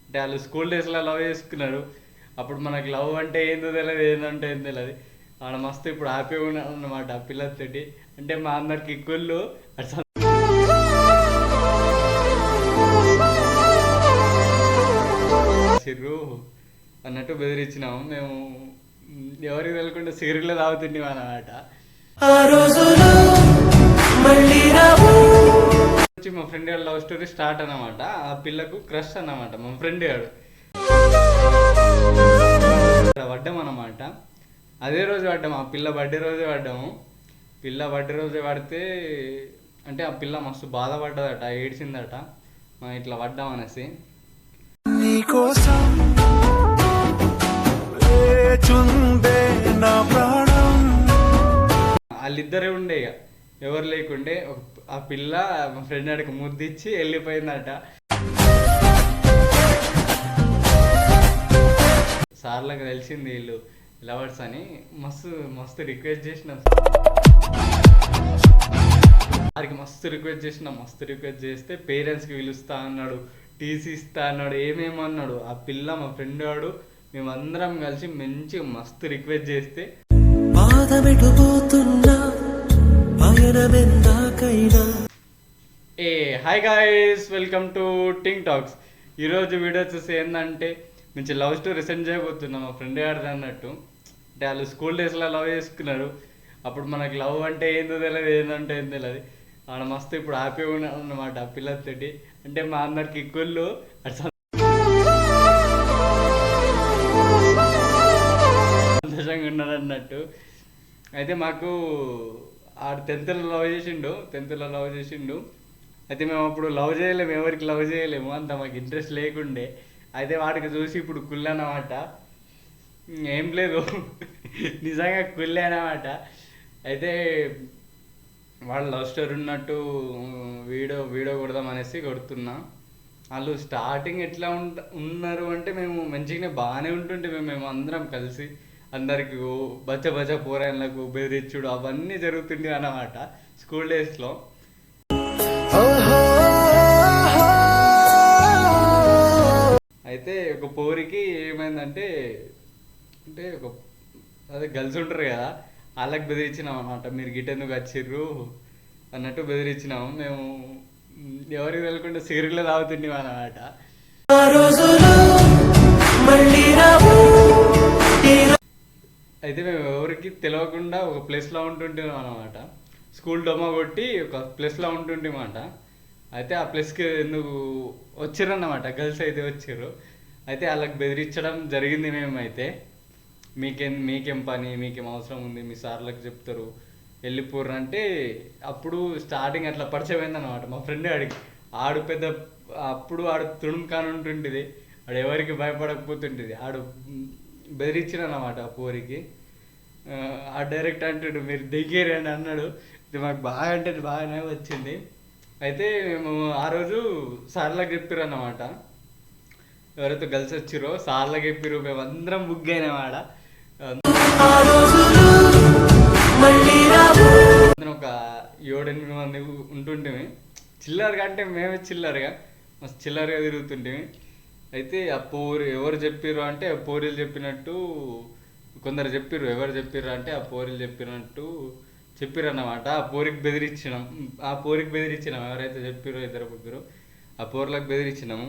అంటే వాళ్ళు స్కూల్ డేస్లో లవ్ చేసుకున్నారు. అప్పుడు మనకు లవ్ అంటే ఏందో తెలియదు, ఏందంటే ఏం తెలియదు. ఆడ మస్తు ఇప్పుడు హ్యాపీగా ఉన్నాను అన్నమాట ఆ పిల్లతోటి. అంటే మా అందరికి కుళ్ళు అటు చిర్రు అన్నట్టు బెదిరించినాము మేము. ఎవరికి తెలియకుండా సిగరెట్లో తాగుతుండేవి అన్నమాట. వచ్చి మా ఫ్రెండ్ గారు లవ్ స్టోరీ స్టార్ట్ అన్నమాట. ఆ పిల్లకు క్రష్ అన్నమాట మా ఫ్రెండ్ గారు. పడ్డాం అన్నమాట. అదే రోజు పడ్డాము, ఆ పిల్ల బర్త్డే రోజే పడ్డాము. పిల్ల బర్త్డే రోజే పడితే అంటే ఆ పిల్ల మస్తు బాధపడ్డదట, ఏడ్చిందట ఇట్లా పడ్డాం అనేసి. వాళ్ళిద్దరే ఉండే ఇక, ఎవరు లేకుండే. ఆ పిల్ల మా ఫ్రెండ్ ఆడికి ముద్దిచ్చి వెళ్ళిపోయిందట. సార్లకు తెలిసింది వీళ్ళు లవర్స్ అని. మస్తు మస్తు రిక్వెస్ట్ చేసినాం వారికి, మస్తు రిక్వెస్ట్ చేస్తే పేరెంట్స్కి పిలుస్తా అన్నాడు, టీసీ ఇస్తా అన్నాడు, ఏమేమన్నాడు. ఆ పిల్ల మా ఫ్రెండ్ వాడు మేమందరం కలిసి మంచిగా మస్తు రిక్వెస్ట్ చేస్తే హాయ్ గాయ్స్, వెల్కమ్ టు టింగ్ టాక్స్. ఈరోజు వీడియో చూసి ఏంటంటే మంచి లవ్ స్టోరీ సెండ్ చేయబోతున్నాం మా ఫ్రెండ్ గారిది అన్నట్టు. అంటే వాళ్ళు స్కూల్ డేస్లో లవ్ చేసుకున్నారు. అప్పుడు మనకు లవ్ అంటే ఏందో తెలియదు, ఏందంటే ఏం తెలియదు. ఆడ మస్తు ఇప్పుడు హ్యాపీగా ఉన్నాను అన్నమాట ఆ పిల్లతోటి. అంటే మా అందరికి కుళ్ళు అటు సంతోషంగా ఉన్నాడు అన్నట్టు. అయితే మాకు ఆడు టెన్త్లో లవ్ చేసిండు. అయితే మేము అప్పుడు లవ్ చేయలేము, ఎవరికి లవ్ చేయలేము, అంత మాకు ఇంట్రెస్ట్ లేకుండే. అయితే వాడికి చూసి ఇప్పుడు కుళ్ళు అన్నమాట. ఏం లేదు, నిజంగా కుళ్ళే అన్నమాట. అయితే వాళ్ళు లవ్ స్టోరీ ఉన్నట్టు వీడియో కొడదాం అనేసి కొడుతున్నా. వాళ్ళు స్టార్టింగ్ ఎట్లా ఉన్నారు అంటే మేము మంచిగానే బాగానే ఉంటుంటే మేము అందరం కలిసి అందరికి బచ్చ పోరాళ్ళకు బెదిరించుడు అవన్నీ జరుగుతుండే అన్నమాట స్కూల్ డేస్లో. అయితే ఒక పోరికి ఏమైందంటే, అంటే అదే గర్ల్స్ ఉంటారు కదా, వాళ్ళకి బెదిరించినాం అనమాట. మీరు గిట్టెందుకు వచ్చిర్రు అన్నట్టు బెదిరించినాము మేము. ఎవరికి తెలియకుండా సిగరెట్లో తాగుతుండేవి అన్నమాట. అయితే మేము ఎవరికి తెలియకుండా ఒక ప్లేస్లో ఉంటుంటాం అనమాట. స్కూల్ డొమా కొట్టి ఒక ప్లేస్లో ఉంటుంటామాట. అయితే ఆ ప్లేస్కి ఎందుకు వచ్చిర్రన్నమాట, గర్ల్స్ అయితే వచ్చారు. అయితే వాళ్ళకి బెదిరించడం జరిగింది. మేమైతే మీకేం పని, మీకేం అవసరం ఉంది, మీ సార్లకు చెప్తారు, వెళ్ళిపోర్రు అంటే అప్పుడు స్టార్టింగ్ అట్లా పరిచయం అయిందన్నమాట మా ఫ్రెండ్ ఆడికి. ఆడు పెద్ద అప్పుడు ఆడు తుడుము కాని ఉంటుంటుంది, ఆడు ఎవరికి భయపడకపోతుంటుంది. ఆడు బెదిరించిన అన్నమాట ఆ పోరికి. ఆ డైరెక్ట్ అంటాడు మీరు దిగేరండి అన్నాడు. ఇది మాకు బాగా అంటే బాగానే వచ్చింది. అయితే మేము ఆ రోజు సార్లకు చెప్పారు అన్నమాట. ఎవరైతే గర్ల్స్ వచ్చిరో సార్లకు చెప్పారు, మేము అందరం బుక్ అయినామాట. ఒక 7-8 మంది ఉంటుంటే చిల్లరగా, అంటే మేమే చిల్లరగా మస్తు చిల్లరగా తిరుగుతుంటే. అయితే ఆ ఎవరు చెప్పారు అంటే ఆ పోరీలు చెప్పినట్టు కొందరు చెప్పారు. ఎవరు చెప్పారు అంటే ఆ పోరీలు చెప్పినట్టు చెప్పారు అన్నమాట. ఆ పోరికి బెదిరించినాం ఎవరైతే చెప్పారో 2-3 ఆ పోర్లకు బెదిరించినాము.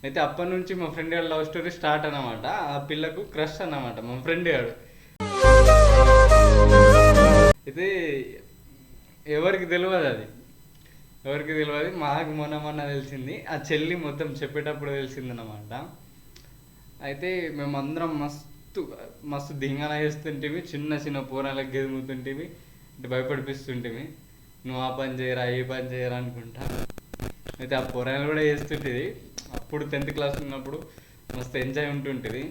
అయితే అప్పటి నుంచి మా ఫ్రెండ్ గారు లవ్ స్టోరీ స్టార్ట్ అన్నమాట. ఆ పిల్లకు క్రష్ అన్నమాట మా ఫ్రెండ్ గారు. అయితే ఎవరికి తెలియదు, మాకు మొన్న తెలిసింది. ఆ చెల్లి మొత్తం చెప్పేటప్పుడు తెలిసిందన్నమాట. అయితే మేమందరం మస్తు దింగన చేస్తుంటేవి, చిన్న పోరాలకు గెదుముతుంటేవి, అంటే భయపడిపిస్తుంటేవి. నువ్వు ఆ పని చేయరా, ఏ పని చేయరా అనుకుంటా. అయితే ఆ పోరాలు కూడా చేస్తుంటుంది. అప్పుడు 10th క్లాస్ ఉన్నప్పుడు మస్తు ఎంజాయ్ ఉంటుంటుంది.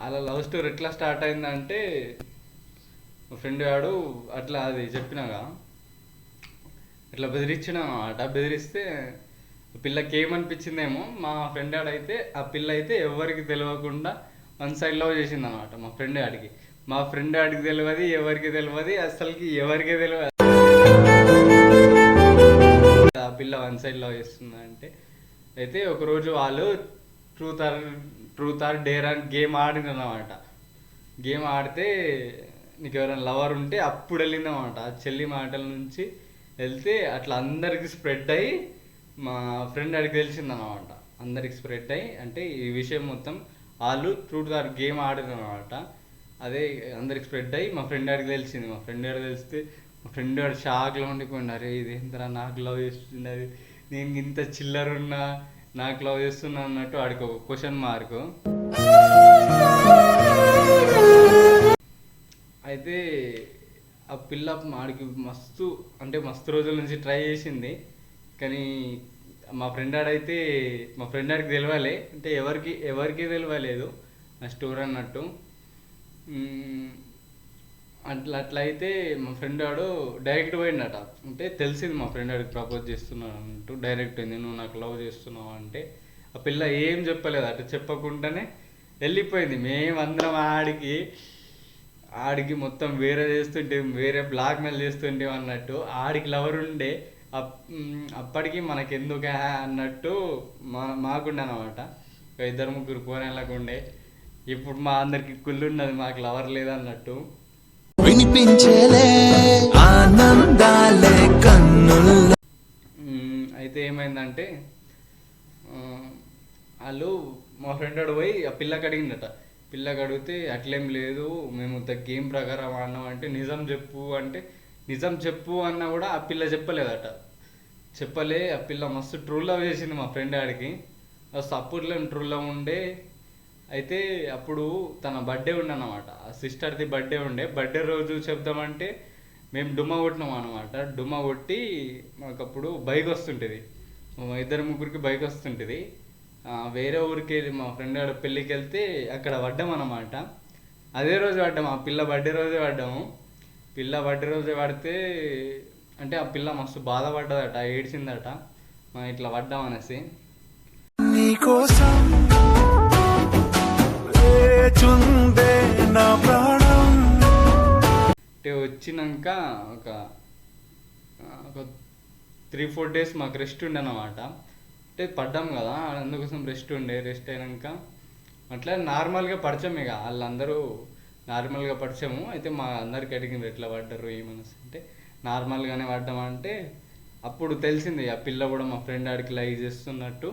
అలా లవ్ స్టోరీ ఎట్లా స్టార్ట్ అయిందంటే, మా ఫ్రెండ్ వాడు అట్లా అది చెప్పినాగా ఇట్లా బెదిరించిన అన్నమాట. బెదిరిస్తే పిల్లకి ఏమనిపించిందేమో, మా ఫ్రెండ్ ఆడైతే ఆ పిల్ల అయితే ఎవరికి తెలియకుండా వన్ సైడ్ లవ్ చేసింది అనమాట మా ఫ్రెండ్ ఆడికి. మా ఫ్రెండ్ ఆడికి తెలియదు, ఎవరికి తెలియదు, అసలుకి ఎవరికి తెలియదు ఆ పిల్ల వన్ సైడ్ లవ్ చేస్తుందా అంటే. అయితే ఒకరోజు వాళ్ళు truth or truth or dare అని గేమ్ ఆడినమాట. గేమ్ ఆడితే నీకు ఎవరైనా లవర్ ఉంటే అప్పుడు వెళ్ళిందన్నమాట. ఆ చెల్లి మాటల నుంచి వెళ్తే అట్లా అందరికి స్ప్రెడ్ అయ్యి మా ఫ్రెండ్ అడిగి తెలిసిందన్నమాట. అందరికి స్ప్రెడ్ అయ్యి అంటే ఈ విషయం మొత్తం వాళ్ళు ట్రూత్ ఆర్ గేమ్ ఆడినమాట. అదే అందరికి స్ప్రెడ్ అయ్యి మా ఫ్రెండ్ అడిగి తెలిసింది. మా ఫ్రెండ్ అడిగి తెలిస్తే మా ఫ్రెండ్ వాడు షాక్లో ఉండిపోయింది. అరే ఇది ఏంటరా నాకు లవ్ చేస్తున్నది, నేను ఇంత చిల్లర ఉన్నా నాకు లవ్ చేస్తున్నా అన్నట్టు వాడికి ఒక క్వశ్చన్ మార్కు. అయితే ఆ పిల్ల ఆడికి మస్తు రోజుల నుంచి ట్రై చేసింది. కానీ మా ఫ్రెండ్ ఆడైతే మా ఫ్రెండ్ ఆడికి తెలియాలి అంటే ఎవరికి తెలియలేదు నా స్టోరీ అన్నట్టు. అట్లా అయితే మా ఫ్రెండ్ వాడు డైరెక్ట్ పోయిందట. అంటే తెలిసింది మా ఫ్రెండ్ వాడికి ప్రపోజ్ చేస్తున్నాను అన్నట్టు. డైరెక్ట్ అయింది, నువ్వు నాకు లవ్ చేస్తున్నావు అంటే. ఆ పిల్ల ఏం చెప్పలేదు అట, చెప్పకుండానే వెళ్ళిపోయింది. మేమందరం ఆడికి మొత్తం వేరే చేస్తుంటే, వేరే బ్లాక్ మెయిల్ చేస్తుంటే అన్నట్టు. ఆడికి లవర్ ఉండే అప్పటికి మనకెందుకు అన్నట్టు మాకుండే అనమాట. ఇద్దరు ముగ్గురు పోనేళ్ళకు ఉండే. ఇప్పుడు మా అందరికి కుళ్ళున్నది, మాకు లవర్ లేదన్నట్టు. అయితే ఏమైందంటే వాళ్ళు మా ఫ్రెండ్ వాడు పోయి ఆ పిల్లకి అడిగిందట. పిల్లకి అడిగితే అట్లేం లేదు, మేము గేమ్ ప్రకారం ఆడినాం అంటే నిజం చెప్పు అన్నా కూడా ఆ పిల్ల చెప్పలేదట. ఆ పిల్ల మస్తు ట్రూ లవ్ చేసింది మా ఫ్రెండ్ ఆడికి. మస్తు అప్పట్లో ట్రూ లవ్ ఉండే. అయితే అప్పుడు తన బర్త్డే ఉండే అన్నమాట. ఆ సిస్టర్ది బర్త్డే రోజు చెప్దామంటే మేము డుమ్మా కొట్టినాం అనమాట. డుమ్మా కొట్టి మాకు అప్పుడు బైక్ వస్తుంటుంది, ఇద్దరు ముగ్గురికి బైక్ వస్తుంటుంది. వేరే ఊరికి వెళ్ళి మా ఫ్రెండ్ వాడు పెళ్ళికి వెళ్తే అక్కడ పడ్డాం అన్నమాట. అదే రోజు పడ్డాము, ఆ పిల్ల బర్త్డే రోజే పడ్డాము. పిల్ల బర్త్డే రోజే పడితే అంటే ఆ పిల్ల మస్తు బాధపడ్డదట, ఏడ్చిందట ఇట్లా పడ్డాం అనేసి. అంటే వచ్చినాక ఒక 3-4 days మాకు రెస్ట్ ఉండే అన్నమాట. అంటే పడ్డాం కదా, అందుకోసం రెస్ట్ అయినాక అట్లా నార్మల్గా పరిచయం. ఇక వాళ్ళందరూ నార్మల్గా పరిచయము. అయితే మా అందరికి అడిగింది ఎట్లా పడ్డారు ఏమనేసి. అంటే నార్మల్గానే పడ్డామంటే అప్పుడు తెలిసింది ఆ పిల్ల కూడా మా ఫ్రెండ్ ఆడికి లైక్ చేస్తున్నట్టు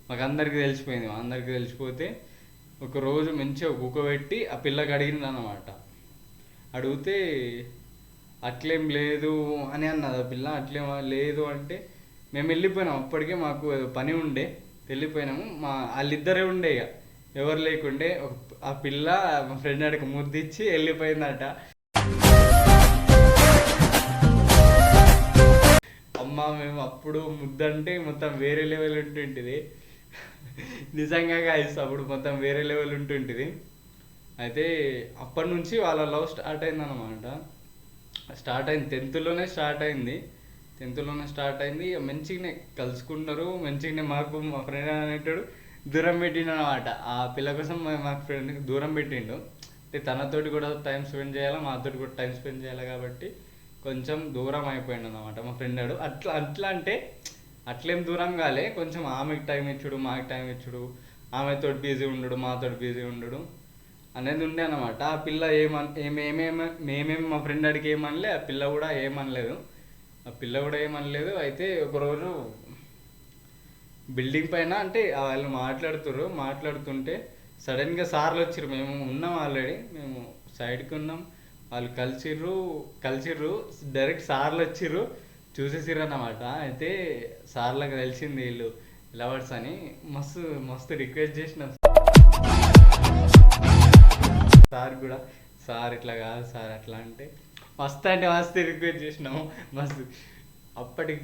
మాకు అందరికీ తెలిసిపోయింది. అందరికీ తెలిసిపోతే ఒకరోజు మంచిగా కూకబెట్టి ఆ పిల్లకి అడిగింది అన్నమాట. అడిగితే అట్లేం లేదు అని అన్నది ఆ పిల్ల. అట్లేం లేదు అంటే మేము వెళ్ళిపోయినాం. అప్పటికే మాకు పని ఉండే వెళ్ళిపోయినాము. వాళ్ళిద్దరే ఉండే, ఇక ఎవరు లేకుండే. ఆ పిల్ల మా ఫ్రెండ్ ఆడికి ముద్దిచ్చి వెళ్ళిపోయిందట. అమ్మ మేము అప్పుడు ముద్దంటే మొత్తం వేరే లెవెల్ ఉంటుంటుంది నిజంగా గాయస్, అప్పుడు మొత్తం వేరే లెవెల్ ఉంటుంటుంది. అయితే అప్పటి నుంచి వాళ్ళ లవ్ స్టార్ట్ అయింది అన్నమాట. స్టార్ట్ అయింది 10th స్టార్ట్ అయింది. మంచిగానే కలుసుకుంటున్నారు, మంచిగానే. మాకు మా ఫ్రెండ్ అనేటాడు దూరం పెట్టిండు అనమాట. ఆ పిల్ల కోసం మా ఫ్రెండ్కి దూరం పెట్టిండు. అంటే తనతోటి కూడా టైం స్పెండ్ చేయాలి, మాతోటి కూడా టైం స్పెండ్ చేయాలి కాబట్టి కొంచెం దూరం అయిపోయిండు అనమాట మా ఫ్రెండ్ వాడు. అట్లా అంటే అట్లేం దూరం కాలే, కొంచెం ఆమెకి టైం ఇచ్చుడు, మాకు టైం ఇచ్చుడు, ఆమెతోటి బిజీ ఉండడు, మాతోటి బిజీ ఉండడు అనేది ఉండే అనమాట. ఆ పిల్ల మేమేమి మా ఫ్రెండ్ వాడికి ఏమనలే, ఆ పిల్ల కూడా ఏమనలేదు. అయితే ఒకరోజు బిల్డింగ్ పైన అంటే వాళ్ళు మాట్లాడుతుంటే సడన్గా సార్లు వచ్చారు. మేము ఉన్నాం ఆల్రెడీ, మేము సైడ్కి ఉన్నాం. వాళ్ళు కలిసిర్రు డైరెక్ట్ సార్లు వచ్చిర్రు, చూసేసిర్రు అన్నమాట. అయితే సార్లకు తెలిసింది వీళ్ళు లవర్స్ అని. మస్తు రిక్వెస్ట్ చేసిన సార్ కూడా, సార్ ఇట్లా కాదు సార్ అట్లా అంటే మస్తు రిక్వెస్ట్ చేసినాము. మస్తు అప్పటి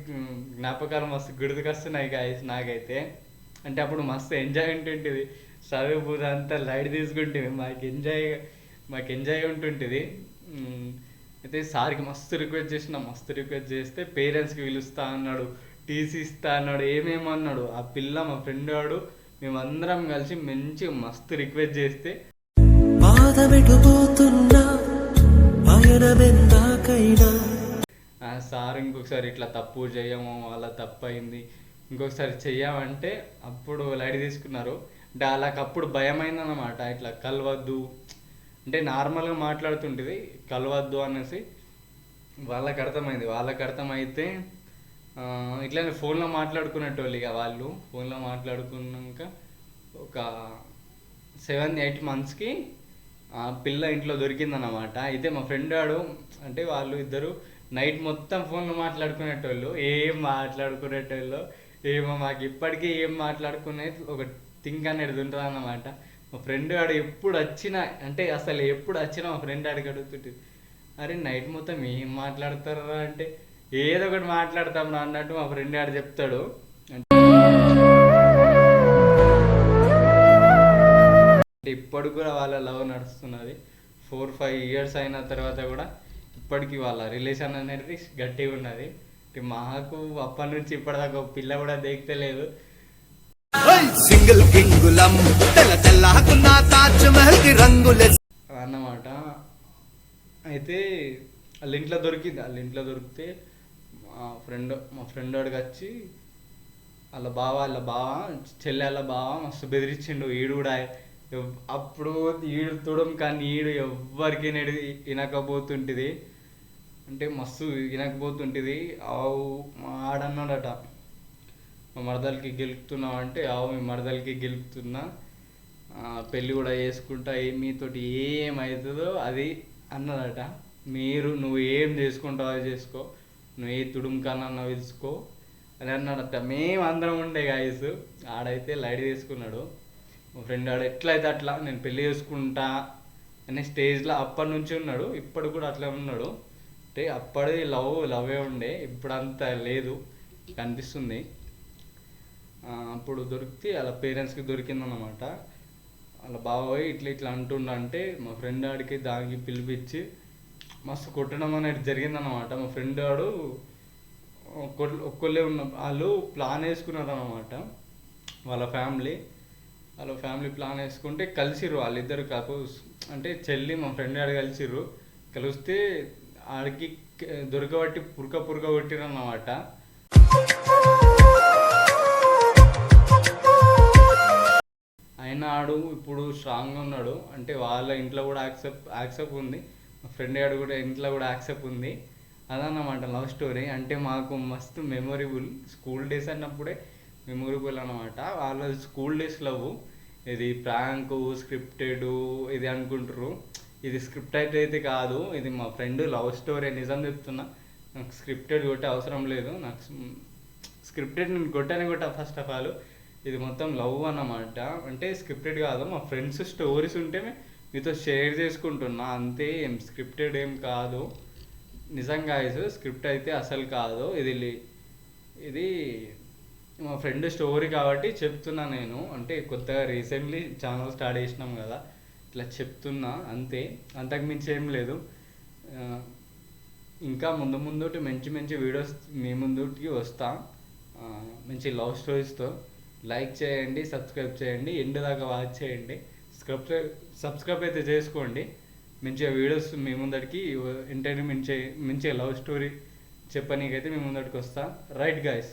జ్ఞాపకాలు మస్తు గుర్తుకొస్తున్నాయి గాయస్ నాకైతే. అంటే అప్పుడు మస్తు ఎంజాయ్ ఉంటుంటుంది, చదువు అంతా లైట్ తీసుకుంటుంది, మాకు ఎంజాయ్ ఉంటుంటుంది. అయితే సార్కి మస్తు రిక్వెస్ట్ చేస్తే పేరెంట్స్కి పిలుస్తా అన్నాడు, టీసీ ఇస్తా అన్నాడు, ఏమేమన్నాడు. ఆ పిల్ల మా ఫ్రెండ్ వాడు మేమందరం కలిసి మంచిగా మస్తు రిక్వెస్ట్ చేస్తే సార్ ఇంకొకసారి ఇట్లా తప్పు చేయము, అలా తప్పు అయింది, ఇంకొకసారి చెయ్యమంటే అప్పుడు లైట్ తీసుకున్నారు. అంటే వాళ్ళకి అప్పుడు భయమైందన్నమాట, ఇట్లా కలవద్దు అంటే నార్మల్గా మాట్లాడుతుంటుంది, కలవద్దు అనేసి వాళ్ళకి అర్థమైతే ఇట్లానే ఫోన్లో మాట్లాడుకునేటోళ్ళు. ఇక వాళ్ళు ఫోన్లో మాట్లాడుకున్నాక ఒక 7-8 మంత్స్కి పిల్ల ఇంట్లో దొరికిందన్నమాట. అయితే మా ఫ్రెండ్ వాడు అంటే వాళ్ళు ఇద్దరు నైట్ మొత్తం ఫోన్లో మాట్లాడుకునేటోళ్ళు, ఏమో మాకు ఇప్పటికీ ఏం మాట్లాడుకునేది ఒక థింక్ అనేది ఉంటుంది అన్నమాట. మా ఫ్రెండ్ వాడు ఎప్పుడు వచ్చినా అంటే అసలు ఎప్పుడు వచ్చినా మా ఫ్రెండ్ ఆడికి అడుగుతుంటుంది, అరే నైట్ మొత్తం ఏం మాట్లాడతారా అంటే ఏదో ఒకటి మాట్లాడతాం రా అన్నట్టు మా ఫ్రెండ్ ఆడు చెప్తాడు. అంటే ఇప్పటికి కూడా వాళ్ళ లవ్ నడుస్తున్నది. 4-5 ఇయర్స్ అయిన తర్వాత కూడా ఇప్పటికీ వాళ్ళ రిలేషన్ అనేది గట్టిగా ఉన్నది. మాకు అప్పటి నుంచి ఇప్పటిదాకా ఒక పిల్ల కూడా దేక్తలేదు సింగిల్ కింగులం అన్నమాట. అయితే వాళ్ళ ఇంట్లో దొరికితే మా ఫ్రెండ్ వాడికి వచ్చి వాళ్ళ బావ చెల్లెళ్ళ బావ మస్తు బెదిరించిండు. ఈడు కూడా అప్పుడు ఈడు తుడం కానీ ఈడు ఎవ్వరికి వినకపోతుంటుంది, అంటే మస్తు వినకపోతుంటుంది. మా ఆడన్నాడట, మా మరదలకి గెలుపుతున్నావు అంటే మీ మరదలకి గెలుపుతున్నా, పెళ్ళి కూడా చేసుకుంటా, మీతోటి ఏమవుతుందో అది అన్నదట. నువ్వు ఏం చేసుకుంటావు అది చేసుకో, నువ్వు ఏ తుడుం కన్నా తెలుసుకో అని అన్నాడట. మేము అందరం ఉండే గాయస్. ఆడైతే లైట్ తీసుకున్నాడు. మా ఫ్రెండ్ ఆడు ఎట్లయితే అట్లా నేను పెళ్ళి చేసుకుంటా అనే స్టేజ్లో అప్పటి నుంచి ఉన్నాడు, ఇప్పుడు కూడా అట్లా ఉన్నాడు. అంటే అప్పటి లవే ఉండే, ఇప్పుడు అంత లేదు కనిపిస్తుంది. అప్పుడు దొరికితే వాళ్ళ పేరెంట్స్కి దొరికిందన్నమాట. వాళ్ళ బాబాయ్ ఇట్లా అంటుండంటే మా ఫ్రెండ్ ఆడికి దానికి పిలిపించి మస్తు కొట్టడం అనేది జరిగిందన్నమాట. మా ఫ్రెండ్ వాడు ఒక్కళ్ళే వాళ్ళు ప్లాన్ వేసుకున్నారు అన్నమాట. వాళ్ళ ఫ్యామిలీ ప్లాన్ వేసుకుంటే కలిసిర్రు వాళ్ళిద్దరు కపుల్స్, అంటే చెల్లి మా ఫ్రెండ్ ఆడు కలిస్తే ఆడికి దొరకబట్టి పురక కొట్టిరు అన్నమాట. అయినా ఆడు ఇప్పుడు స్ట్రాంగ్గా ఉన్నాడు, అంటే వాళ్ళ ఇంట్లో కూడా యాక్సెప్ట్ ఉంది, మా ఫ్రెండ్ ఆడు కూడా ఇంట్లో కూడా యాక్సెప్ట్ ఉంది. అదన్నమాట లవ్ స్టోరీ. అంటే మాకు మస్తు మెమొరబుల్, స్కూల్ డేస్ అన్నప్పుడే మెమొరబుల్ అన్నమాట. వాళ్ళ స్కూల్ డేస్ లవ్. ఇది ప్రాంకు స్క్రిప్టెడ్ ఇది అనుకుంటారు, ఇది స్క్రిప్ట్ అయితే కాదు, ఇది మా ఫ్రెండ్ లవ్ స్టోరీ. నిజం చెప్తున్నా, నాకు స్క్రిప్టెడ్ కొట్టే అవసరం లేదు. నాకు స్క్రిప్టెడ్ నేను కొట్టా ఫస్ట్ ఆఫ్ ఆల్. ఇది మొత్తం లవ్ అన్నమాట, అంటే స్క్రిప్టెడ్ కాదు, మా ఫ్రెండ్స్ స్టోరీస్ ఉంటే మీతో షేర్ చేసుకుంటున్నా అంతే, ఏం స్క్రిప్టెడ్ ఏం కాదు. నిజంగా స్క్రిప్ట్ అయితే అసలు కాదు. ఇది మా ఫ్రెండ్ స్టోరీ కాబట్టి చెప్తున్నా నేను. అంటే కొత్తగా రీసెంట్లీ ఛానల్ స్టార్ట్ చేసినాం కదా, ఇట్లా చెప్తున్నా అంతే, అంతకుమించి ఏం లేదు. ఇంకా ముందు మంచి వీడియోస్ మీ ముందుకి వస్తా, మంచి లవ్ స్టోరీస్తో. లైక్ చేయండి, సబ్స్క్రైబ్ చేయండి, ఎండ్ దాకా వాచ్ చేయండి, సబ్స్క్రైబ్ అయితే చేసుకోండి. మంచిగా వీడియోస్ మీ ముందరికి ఎంటర్టైన్మెంట్ మంచిగా లవ్ స్టోరీ చెప్పనీకైతే మీ ముందరికి వస్తా. Right guys.